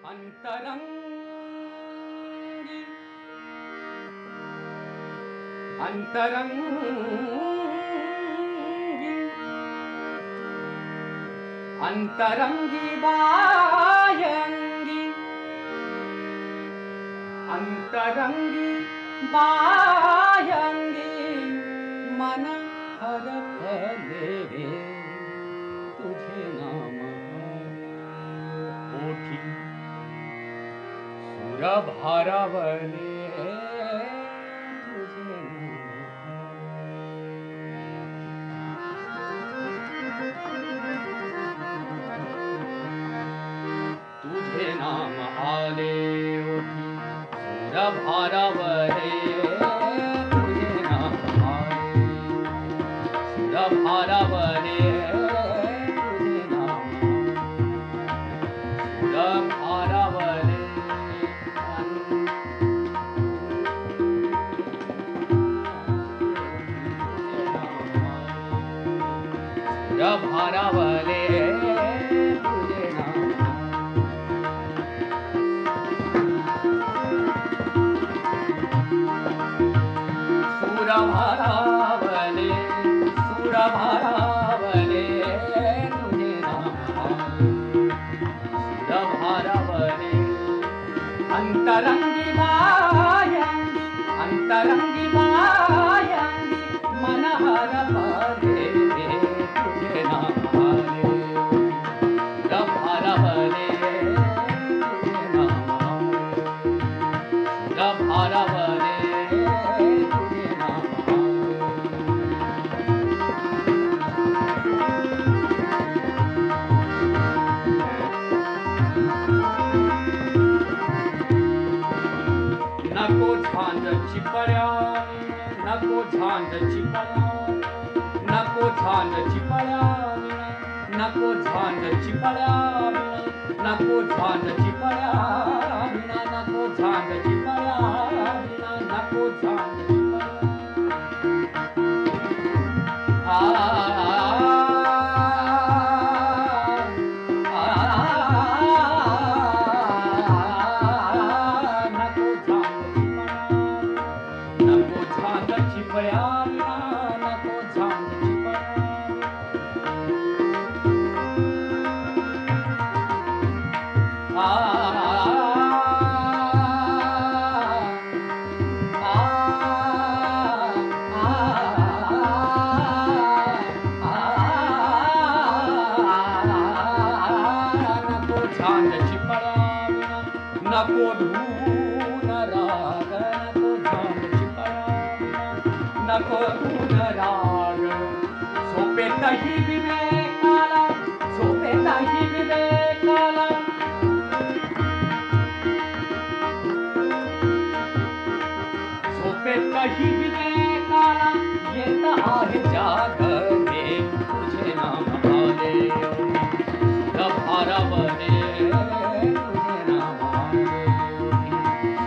अंतरंगी अंतरंगी अंतरंगी बायंगी अंतरंगी बायंगी मन हरपले तुझे नाम ओठी सुर भारावले तुझे नाम आले ओठी सुर भारावले तुझे नाम आले सुर भारावले तुझे नाम सुर भारावले सुर भारावले तुझे नाम सुर भारावले सुर भारावले तुझे नाम सुर भारावले अंतरंगी बायंगी अंतरंगी बायंगी मन हरपले तुझे नाम सुर भारावले तुझे नाम सुर भारावले तुझे नाम नको झांज चिपळ्या नको झांज चिपळ्या नको झांज चिपळ्या नको झांज चिपळ्या नको झांज चिपळ्या नको झांज चिपळ्या नको झांज चिपळ्या नको झांज चिपळ्या नको झांज चिपळ्या नको झांज चिपळ्या नको धून राग नको झांज चिपळ्या नको धून राग झोपेतही विवेकाला झोपेतही विवेकाला झोपेतही विवेकाला येत आहे जागणे तुझे नाम आले सुर भारावले तुझे नाम आले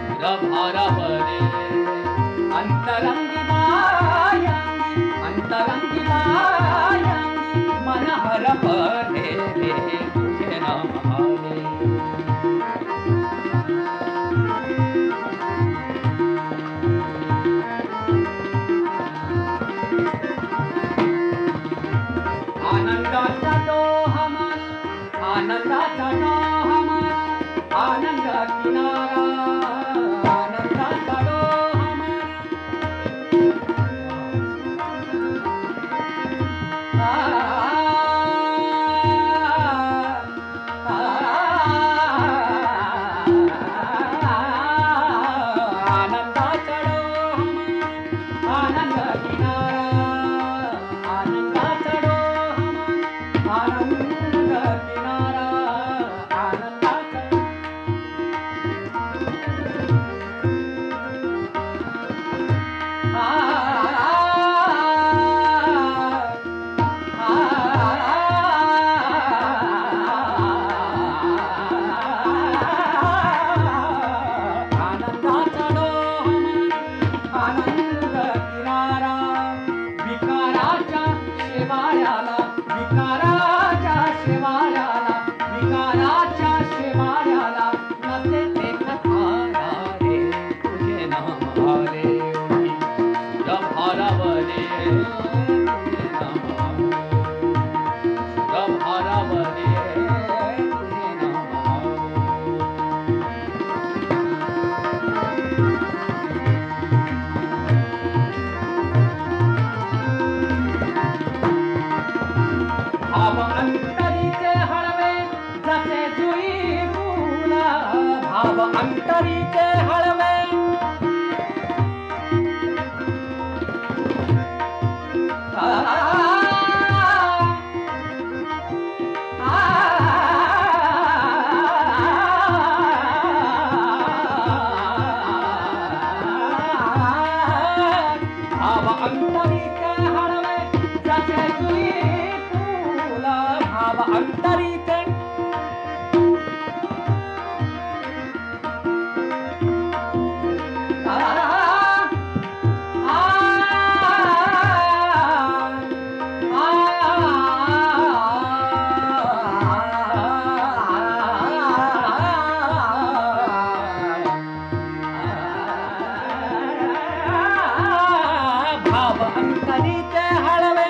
सुर भारावले अंतरंगी बायंगी अंतरंगी बायंगी मन हरपले तुझे नाम आले आनंदाचा डोहा मन आनंदाचा डोहा मन आनंद किनारा आनंदाचा डोहा मन आनंदाचा डोहा मन आनंद किनारा आनंदाचा डोहा मन आनंद किनारा आनंदाचा जसे जुई फुला भाव अंतरीचे हळवे भाव अंतरीचे हळवे जसे जुई फुला भाव अंतरीचे भाव अंतरीचे हळवे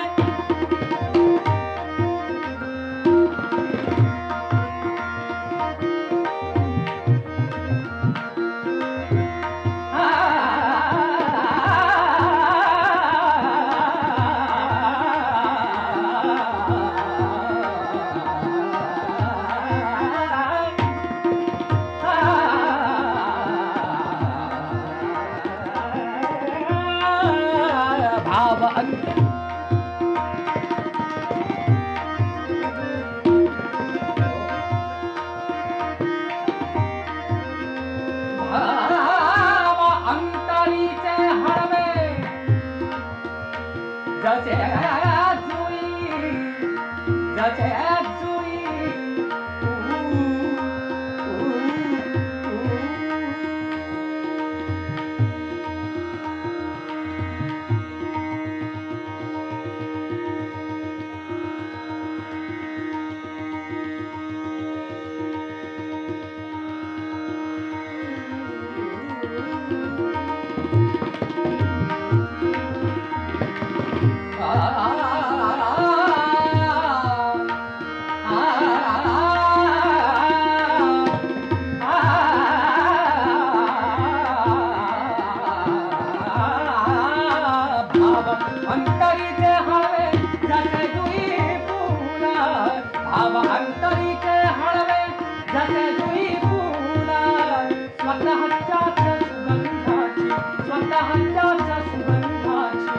भाव अंतर भाव अंतरीचे हळवे जसे जुई जसे जुई अंतरीचे हळवे जसे जुई फुला भाव अंतरीचे हळवे जसे जुई फुला स्वतःच्याच सुगंधाची स्वतःच्याच सुगंधाची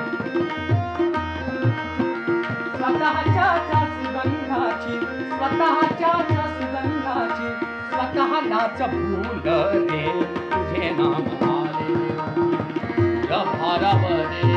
स्वतःच्याच सुगंधाची स्वतःच्याच सुगंधाची स्वतःलाच भूल रे तुझे नाम आले भारवरे